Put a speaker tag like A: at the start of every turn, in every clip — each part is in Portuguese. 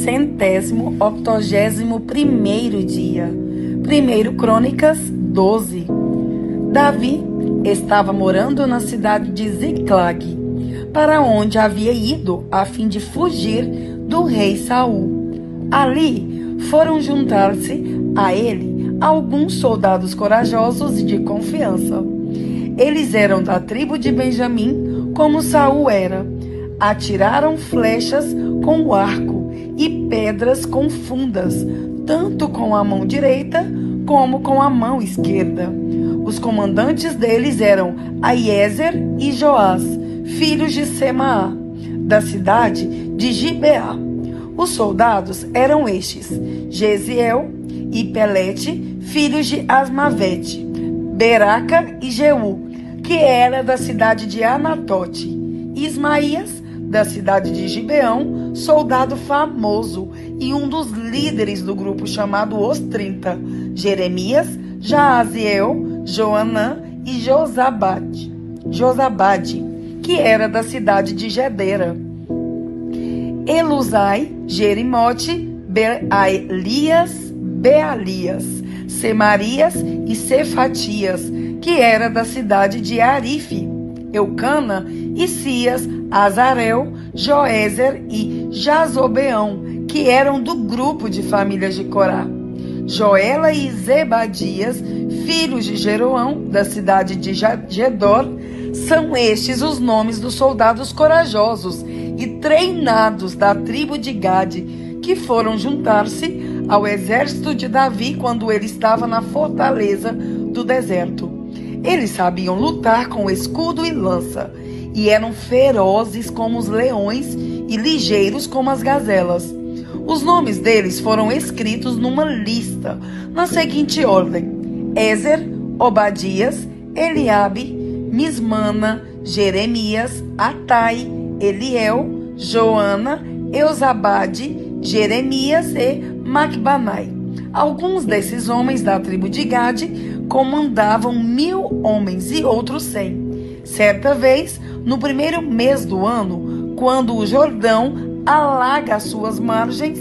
A: 181º dia. 1 Crônicas 12. Davi estava morando na cidade de Ziclag, para onde havia ido a fim de fugir do rei Saul. Ali foram juntar-se a ele alguns soldados corajosos e de confiança. Eles eram da tribo de Benjamim, como Saul era. Atiraram flechas com o arco e pedras com fundas, tanto com a mão direita como com a mão esquerda. Os comandantes deles eram Aiezer e Joás, filhos de Semaá, da cidade de Gibeá. Os soldados eram estes: Gesiel e Pelete, filhos de Asmavete, Beraca e Jeú, que era da cidade de Anatote, Ismaías, da cidade de Gibeão, soldado famoso e um dos líderes do grupo chamado Os 30, Jeremias, Jaaziel, Joanã e Josabade, que era da cidade de Gedera, Elusai, Jerimote, Bealias, Semarias e Cefatias, que era da cidade de Arife, Eucana, Isias, Azarel, Joézer e Jazobeão, que eram do grupo de famílias de Corá. Joela e Zebadias, filhos de Jeroão, da cidade de Gedor. São estes os nomes dos soldados corajosos e treinados da tribo de Gade, que foram juntar-se ao exército de Davi quando ele estava na fortaleza do deserto. Eles sabiam lutar com escudo e lança, e eram ferozes como os leões e ligeiros como as gazelas. Os nomes deles foram escritos numa lista, na seguinte ordem: Ezer, Obadias, Eliabe, Mismana, Jeremias, Atai, Eliel, Joana, Eusabade, Jeremias e Macbanai. Alguns desses homens da tribo de Gade comandavam 1000 homens e outros 100. Certa vez, no primeiro mês do ano, quando o Jordão alaga as suas margens,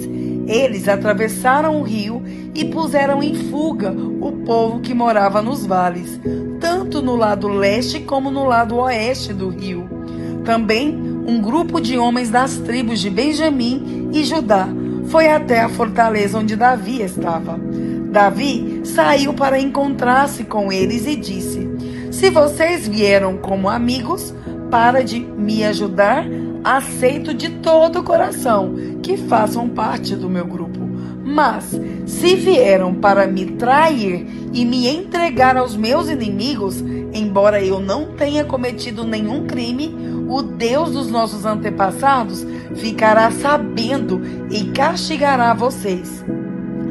A: eles atravessaram o rio e puseram em fuga o povo que morava nos vales, tanto no lado leste como no lado oeste do rio. Também um grupo de homens das tribos de Benjamim e Judá foi até a fortaleza onde Davi estava. Davi saiu para encontrar-se com eles e disse: se vocês vieram como amigos para de me ajudar, aceito de todo o coração que façam parte do meu grupo. Mas se vieram para me trair e me entregar aos meus inimigos, embora eu não tenha cometido nenhum crime, o Deus dos nossos antepassados ficará sabendo e castigará vocês.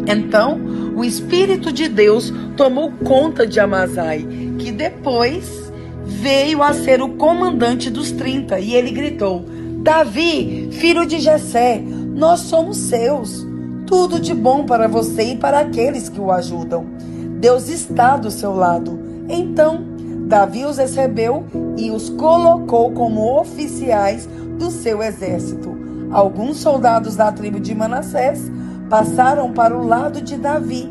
A: Então, o Espírito de Deus tomou conta de Amazai, que depois veio a ser o comandante dos 30, e ele gritou: Davi, filho de Jessé, nós somos seus. Tudo de bom para você e para aqueles que o ajudam. Deus está do seu lado. Então, Davi os recebeu e os colocou como oficiais do seu exército. Alguns soldados da tribo de Manassés passaram para o lado de Davi,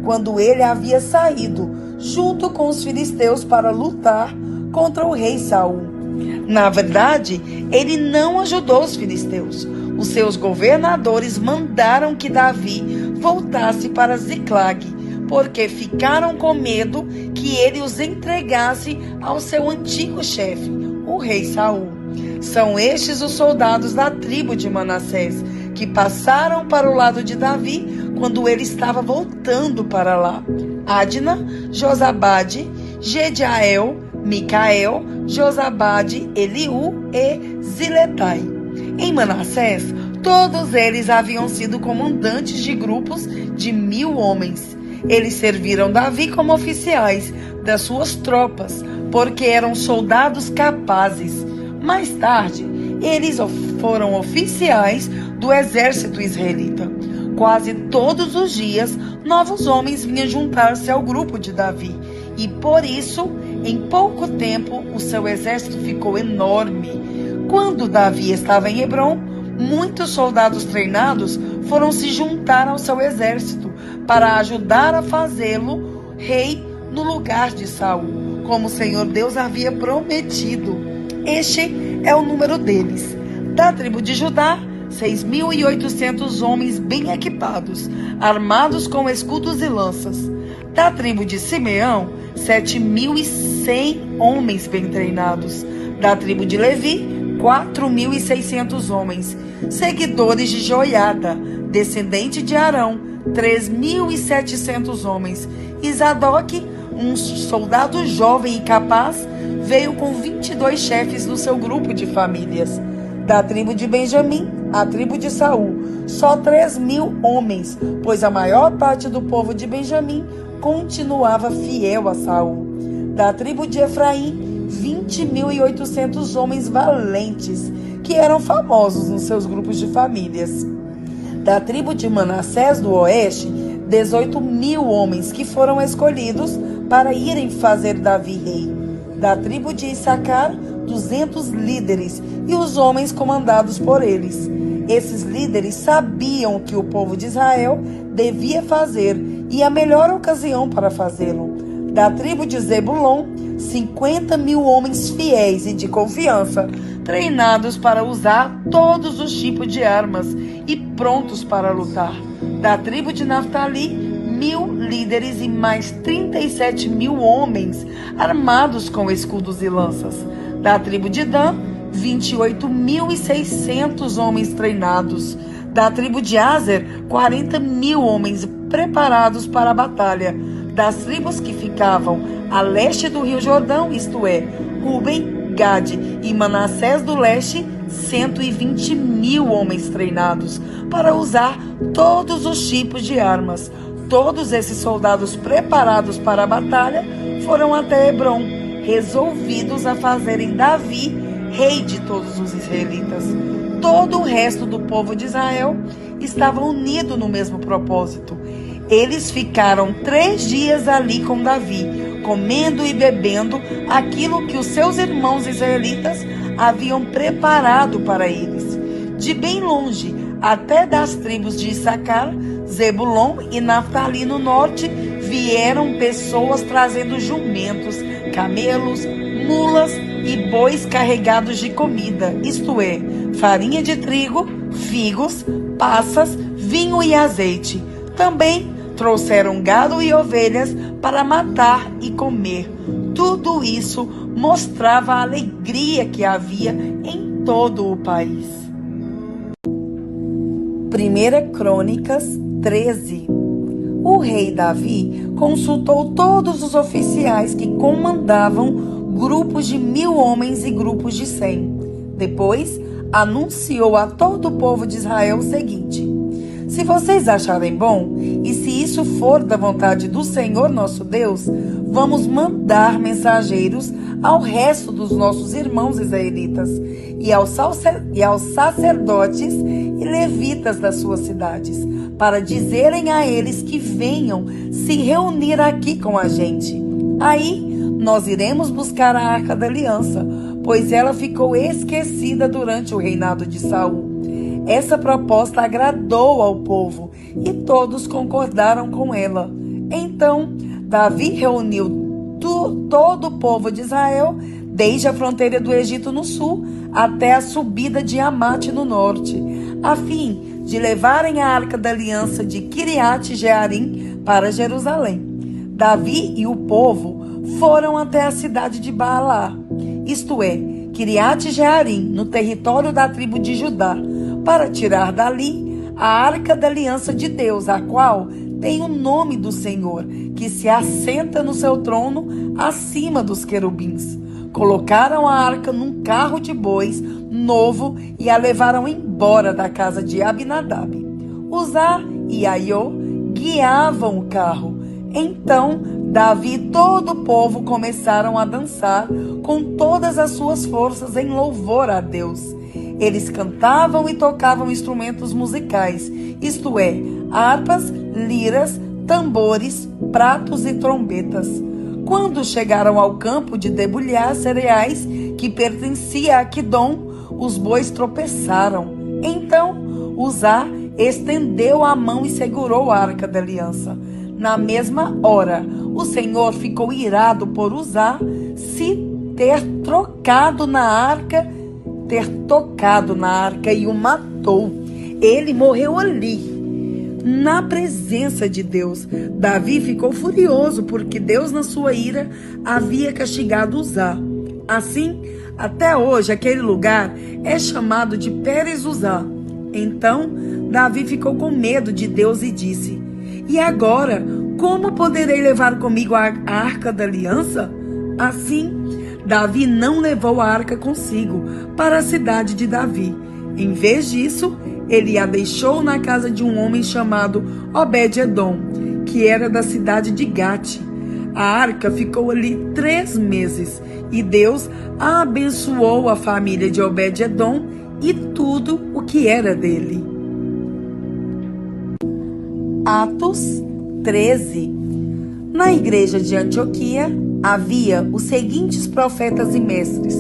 A: quando ele havia saído, junto com os filisteus, para lutar contra o rei Saul. Na verdade, ele não ajudou os filisteus. Os seus governadores mandaram que Davi voltasse para Ziclag, porque ficaram com medo que ele os entregasse ao seu antigo chefe, o rei Saul. São estes os soldados da tribo de Manassés, que passaram para o lado de Davi quando ele estava voltando para lá: Adna, Josabade, Gediael, Micael, Josabade, Eliú e Ziletai. Em Manassés, todos eles haviam sido comandantes de grupos de 1000 homens. Eles serviram Davi como oficiais das suas tropas, porque eram soldados capazes. Mais tarde, eles foram oficiais do exército israelita. Quase todos os dias, novos homens vinham juntar-se ao grupo de Davi, e por isso, em pouco tempo, o seu exército ficou enorme. Quando Davi estava em Hebrom, muitos soldados treinados foram se juntar ao seu exército para ajudar a fazê-lo rei no lugar de Saul, como o Senhor Deus havia prometido. Este é o número deles. Da tribo de Judá, 6.800 homens bem equipados, armados com escudos e lanças. Da tribo de Simeão, 7.100 homens bem treinados. Da tribo de Levi, 4.600 homens, seguidores de Joiada, descendente de Arão, 3.700 homens. E Zadok, um soldado jovem e capaz, veio com 22 chefes do seu grupo de famílias. Da tribo de Benjamim, a tribo de Saul, só 3.000 homens, pois a maior parte do povo de Benjamim continuava fiel a Saul. Da tribo de Efraim, 20.800 homens valentes, que eram famosos nos seus grupos de famílias. Da tribo de Manassés do oeste, 18.000 homens que foram escolhidos para irem fazer Davi rei. Da tribo de Issacar, 200 líderes e os homens comandados por eles. Esses líderes sabiam o que o povo de Israel devia fazer e a melhor ocasião para fazê-lo. Da tribo de Zebulon, 50.000 homens fiéis e de confiança, treinados para usar todos os tipos de armas e prontos para lutar. Da tribo de Naftali, 1.000 líderes e mais 37.000 homens armados com escudos e lanças. Da tribo de Dan, 28.600 homens treinados. Da tribo de Aser, 40.000 homens preparados para a batalha. Das tribos que ficavam a leste do rio Jordão, isto é, Ruben, Gade e Manassés do leste, 120.000 homens treinados para usar todos os tipos de armas. Todos esses soldados preparados para a batalha foram até Hebrom, resolvidos a fazerem Davi rei de todos os israelitas. Todo o resto do povo de Israel estava unido no mesmo propósito. Eles ficaram 3 dias ali com Davi, comendo e bebendo aquilo que os seus irmãos israelitas haviam preparado para eles. De bem longe, até das tribos de Issacar, Zebulon e Naftali no norte, vieram pessoas trazendo jumentos, camelos, mulas e bois carregados de comida, isto é, farinha de trigo, figos, passas, vinho e azeite. Também trouxeram gado e ovelhas para matar e comer. Tudo isso mostrava a alegria que havia em todo o país. 1 Crônicas 13. O rei Davi consultou todos os oficiais que comandavam grupos de 1.000 homens e grupos de 100. Depois, anunciou a todo o povo de Israel o seguinte: se vocês acharem bom, e se isso for da vontade do Senhor nosso Deus, vamos mandar mensageiros ao resto dos nossos irmãos israelitas e aos sacerdotes e levitas das suas cidades, para dizerem a eles que venham se reunir aqui com a gente. Aí nós iremos buscar a Arca da Aliança, pois ela ficou esquecida durante o reinado de Saul. Essa proposta agradou ao povo e todos concordaram com ela. Então, Davi reuniu todo o povo de Israel, desde a fronteira do Egito no sul até a subida de Amate no norte, a fim de levarem a Arca da Aliança de Kiriat Jearim para Jerusalém. Davi e o povo foram até a cidade de Baalá, isto é, Kiriat Jearim, no território da tribo de Judá, para tirar dali a Arca da Aliança de Deus, a qual tem o nome do Senhor, que se assenta no seu trono acima dos querubins. Colocaram a arca num carro de bois novo e a levaram embora da casa de Abinadab. Uzá e Aiô guiavam o carro. Então Davi e todo o povo começaram a dançar com todas as suas forças em louvor a Deus. Eles cantavam e tocavam instrumentos musicais, isto é, harpas, liras, tambores, pratos e trombetas. Quando chegaram ao campo de debulhar cereais, que pertencia a Quidom, os bois tropeçaram. Então Uzá estendeu a mão e segurou a arca da aliança. Na mesma hora, o Senhor ficou irado por Uzá ter tocado na arca e o matou. Ele morreu ali, na presença de Deus. Davi ficou furioso porque Deus, na sua ira, havia castigado Uzá. Assim, até hoje, aquele lugar é chamado de Pérez Uzá. Então, Davi ficou com medo de Deus e disse: "E agora, como poderei levar comigo a arca da aliança?" Assim, Davi não levou a arca consigo para a cidade de Davi. Em vez disso, ele a deixou na casa de um homem chamado Obed-edom, que era da cidade de Gate. A arca ficou ali 3 meses e Deus abençoou a família de Obed-edom e tudo o que era dele. Atos 13. Na igreja de Antioquia havia os seguintes profetas e mestres: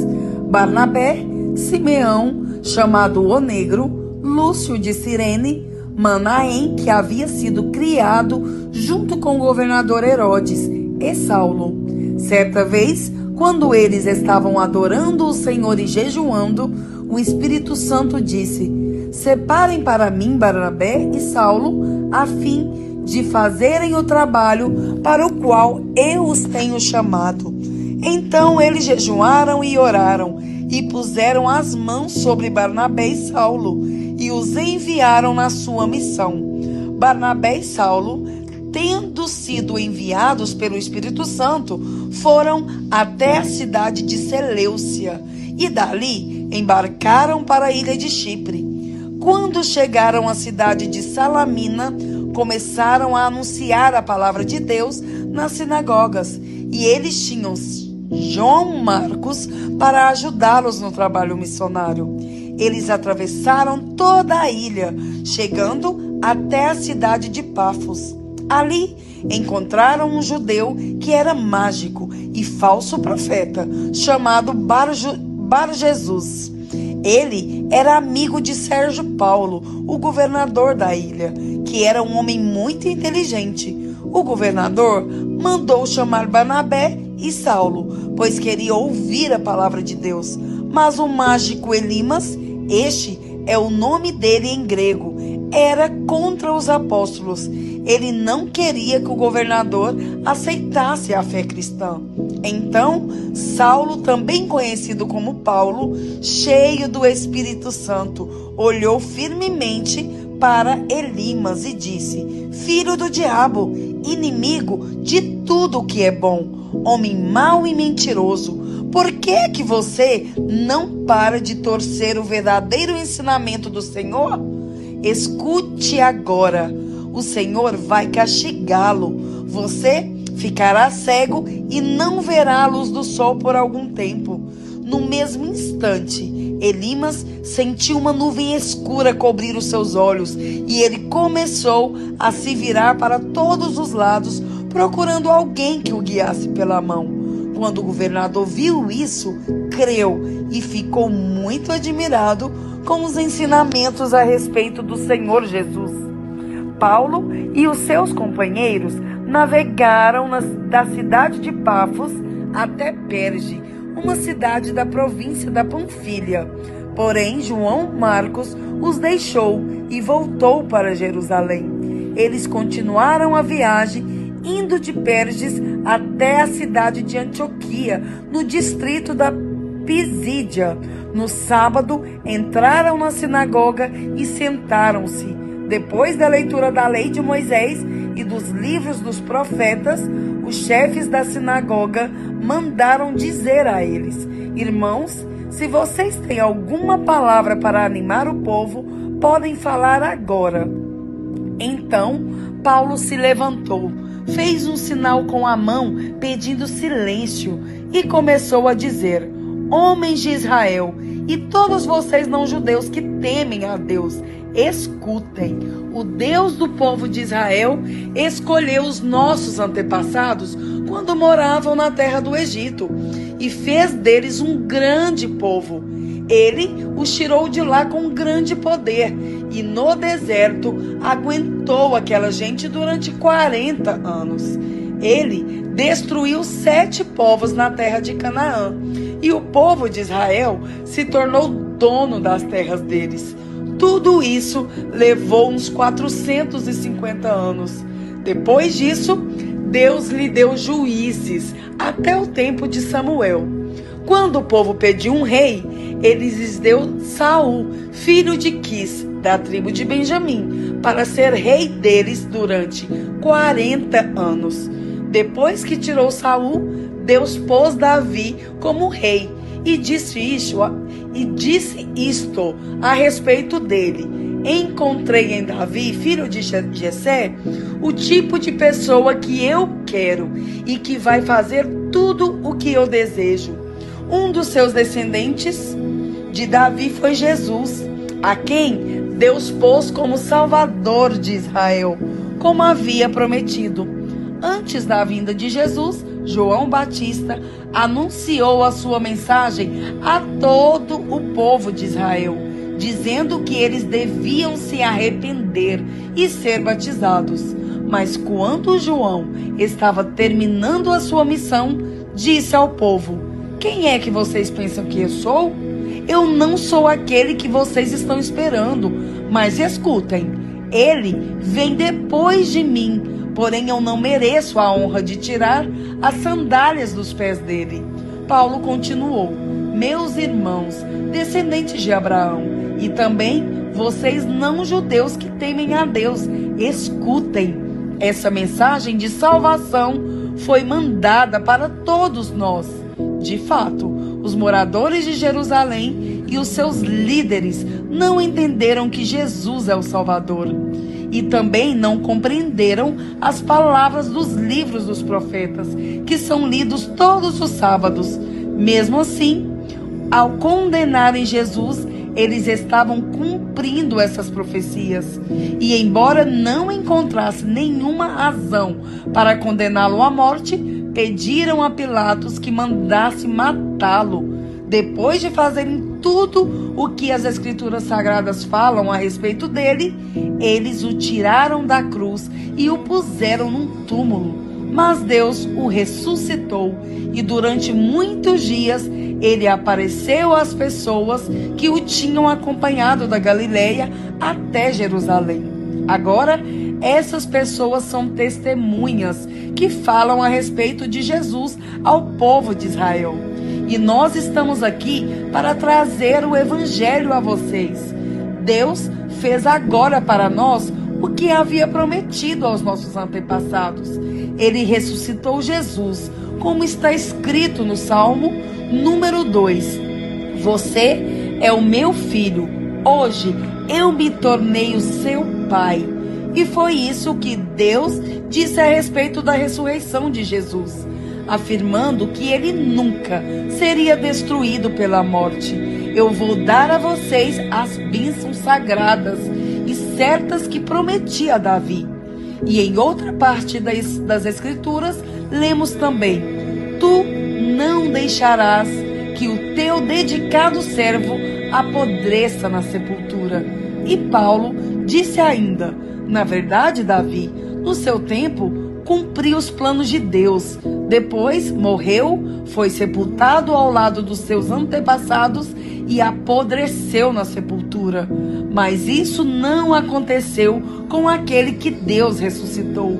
A: Barnabé, Simeão, chamado o Negro, Lúcio de Cirene, Manaém, que havia sido criado junto com o governador Herodes, e Saulo. Certa vez, quando eles estavam adorando o Senhor e jejuando, o Espírito Santo disse: "Separem para mim Barnabé e Saulo, a fim de fazerem o trabalho para o qual eu os tenho chamado." Então eles jejuaram e oraram, e puseram as mãos sobre Barnabé e Saulo, e os enviaram na sua missão. Barnabé e Saulo, tendo sido enviados pelo Espírito Santo, foram até a cidade de Seleucia, e dali embarcaram para a ilha de Chipre. Quando chegaram à cidade de Salamina, começaram a anunciar a palavra de Deus nas sinagogas, e eles tinham João Marcos para ajudá-los no trabalho missionário. Eles atravessaram toda a ilha, chegando até a cidade de Pafos. Ali encontraram um judeu que era mágico e falso profeta, chamado Bar-Jesus. Ele era amigo de Sérgio Paulo, o governador da ilha, que era um homem muito inteligente. O governador mandou chamar Barnabé e Saulo, pois queria ouvir a palavra de Deus. Mas o mágico Elimas, este é o nome dele em grego, era contra os apóstolos. Ele não queria que o governador aceitasse a fé cristã. Então, Saulo, também conhecido como Paulo, cheio do Espírito Santo, olhou firmemente para Elimas e disse: "Filho do diabo, inimigo de tudo o que é bom, homem mau e mentiroso, por que você não para de torcer o verdadeiro ensinamento do Senhor? Escute agora, o Senhor vai castigá-lo. Você ficará cego e não verá a luz do sol por algum tempo." No mesmo instante, Elimas sentiu uma nuvem escura cobrir os seus olhos e ele começou a se virar para todos os lados, procurando alguém que o guiasse pela mão. Quando o governador viu isso, creu e ficou muito admirado com os ensinamentos a respeito do Senhor Jesus. Paulo e os seus companheiros navegaram da cidade de Pafos até Perge, uma cidade da província da Panfilha. Porém, João Marcos os deixou e voltou para Jerusalém. Eles continuaram a viagem, indo de Perges até a cidade de Antioquia, no distrito da Pisídia. No sábado, entraram na sinagoga e sentaram-se. Depois da leitura da lei de Moisés e dos livros dos profetas, os chefes da sinagoga mandaram dizer a eles: "Irmãos, se vocês têm alguma palavra para animar o povo, podem falar agora." Então Paulo se levantou, fez um sinal com a mão pedindo silêncio e começou a dizer: "Homens de Israel, e todos vocês não judeus que temem a Deus, Escutem, o Deus do povo de Israel escolheu os nossos antepassados quando moravam na terra do Egito e fez deles um grande povo. Ele os tirou de lá com grande poder e no deserto aguentou aquela gente durante 40 anos. Ele destruiu 7 povos na terra de Canaã e o povo de Israel se tornou dono das terras deles. Tudo isso levou uns 450 anos. Depois disso, Deus lhe deu juízes até o tempo de Samuel. Quando o povo pediu um rei, ele lhes deu Saul, filho de Quis, da tribo de Benjamim, para ser rei deles durante 40 anos. Depois que tirou Saul, Deus pôs Davi como rei e disse isto a respeito dele: encontrei em Davi, filho de Jessé, o tipo de pessoa que eu quero e que vai fazer tudo o que eu desejo. Um dos seus descendentes de Davi foi Jesus, a quem Deus pôs como Salvador de Israel, como havia prometido. Antes da vinda de Jesus, João Batista anunciou a sua mensagem a todo o povo de Israel, dizendo que eles deviam se arrepender e ser batizados. Mas quando João estava terminando a sua missão, disse ao povo: quem é que vocês pensam que eu sou? Eu não sou aquele que vocês estão esperando, mas escutem, ele vem depois de mim, porém eu não mereço a honra de tirar as sandálias dos pés dele. Paulo continuou: meus irmãos, descendentes de Abraão, e também vocês não judeus que temem a Deus, escutem. Essa mensagem de salvação foi mandada para todos nós. De fato, os moradores de Jerusalém e os seus líderes não entenderam que Jesus é o Salvador. E também não compreenderam as palavras dos livros dos profetas, que são lidos todos os sábados. Mesmo assim, ao condenarem Jesus, eles estavam cumprindo essas profecias. E embora não encontrassem nenhuma razão para condená-lo à morte, pediram a Pilatos que mandasse matá-lo. Depois de fazerem tudo o que as Escrituras Sagradas falam a respeito dele, eles o tiraram da cruz e o puseram num túmulo. Mas Deus o ressuscitou e durante muitos dias ele apareceu às pessoas que o tinham acompanhado da Galileia até Jerusalém. Agora, essas pessoas são testemunhas que falam a respeito de Jesus ao povo de Israel. E nós estamos aqui para trazer o Evangelho a vocês. Deus fez agora para nós o que havia prometido aos nossos antepassados. Ele ressuscitou Jesus, como está escrito no Salmo número 2. Você é o meu filho, hoje eu me tornei o seu pai. E foi isso que Deus disse a respeito da ressurreição de Jesus, afirmando que ele nunca seria destruído pela morte. Eu vou dar a vocês as bênçãos sagradas e certas que prometi a Davi. E em outra parte das Escrituras, lemos também: tu não deixarás que o teu dedicado servo apodreça na sepultura. E Paulo disse ainda: na verdade, Davi, no seu tempo, cumpriu os planos de Deus. Depois morreu, foi sepultado ao lado dos seus antepassados e apodreceu na sepultura. Mas isso não aconteceu com aquele que Deus ressuscitou.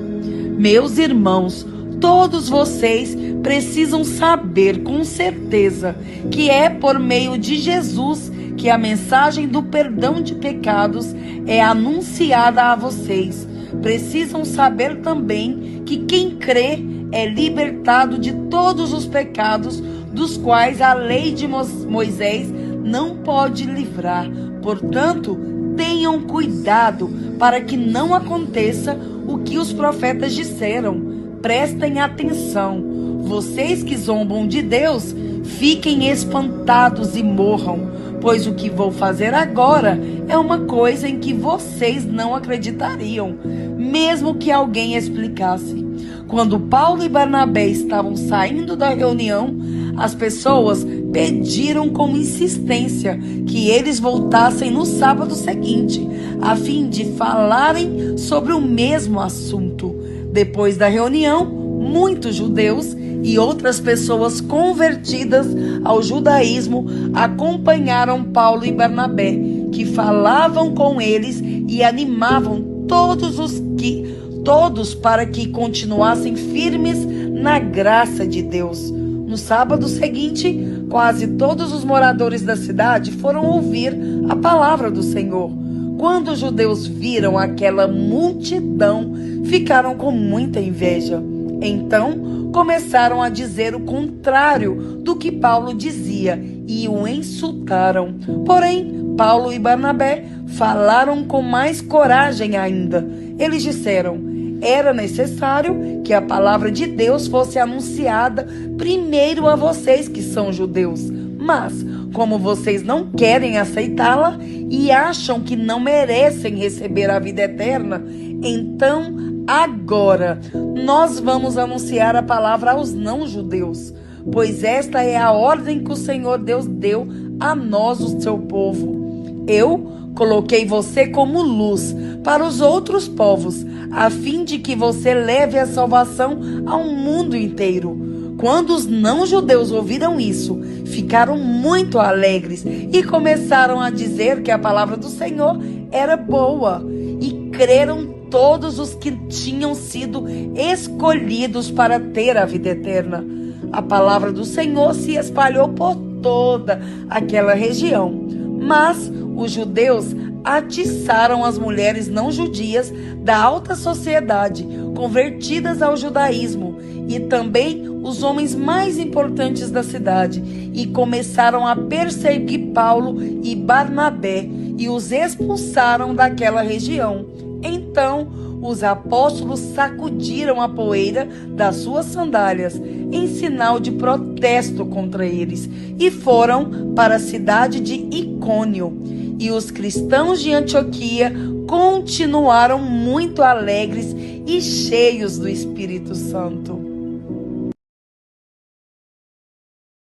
A: Meus irmãos, todos vocês precisam saber com certeza que é por meio de Jesus que a mensagem do perdão de pecados é anunciada a vocês. Precisam saber também que quem crê é libertado de todos os pecados dos quais a lei de Moisés não pode livrar. Portanto, tenham cuidado para que não aconteça o que os profetas disseram. Prestem atenção. Vocês que zombam de Deus, fiquem espantados e morram, pois o que vou fazer agora é uma coisa em que vocês não acreditariam, mesmo que alguém explicasse. Quando Paulo e Barnabé estavam saindo da reunião, as pessoas pediram com insistência que eles voltassem no sábado seguinte, a fim de falarem sobre o mesmo assunto. Depois da reunião, muitos judeus e outras pessoas convertidas ao judaísmo acompanharam Paulo e Barnabé, que falavam com eles e animavam todos para que continuassem firmes na graça de Deus. No sábado seguinte, quase todos os moradores da cidade foram ouvir a palavra do Senhor. Quando os judeus viram aquela multidão, ficaram com muita inveja. Então, começaram a dizer o contrário do que Paulo dizia e o insultaram. Porém, Paulo e Barnabé falaram com mais coragem ainda. Eles disseram: era necessário que a palavra de Deus fosse anunciada primeiro a vocês que são judeus. Mas, como vocês não querem aceitá-la e acham que não merecem receber a vida eterna, então agora nós vamos anunciar a palavra aos não-judeus, pois esta é a ordem que o Senhor Deus deu a nós, o seu povo. Eu coloquei você como luz para os outros povos, a fim de que você leve a salvação ao mundo inteiro. Quando os não-judeus ouviram isso, ficaram muito alegres e começaram a dizer que a palavra do Senhor era boa, e creram todos os que tinham sido escolhidos para ter a vida eterna. A palavra do Senhor se espalhou por toda aquela região, mas os judeus atiçaram as mulheres não judias da alta sociedade, convertidas ao judaísmo, e também os homens mais importantes da cidade, e começaram a perseguir Paulo e Barnabé e os expulsaram daquela região. Então os apóstolos sacudiram a poeira das suas sandálias em sinal de protesto contra eles e foram para a cidade de Icônio. E os cristãos de Antioquia continuaram muito alegres e cheios do Espírito Santo.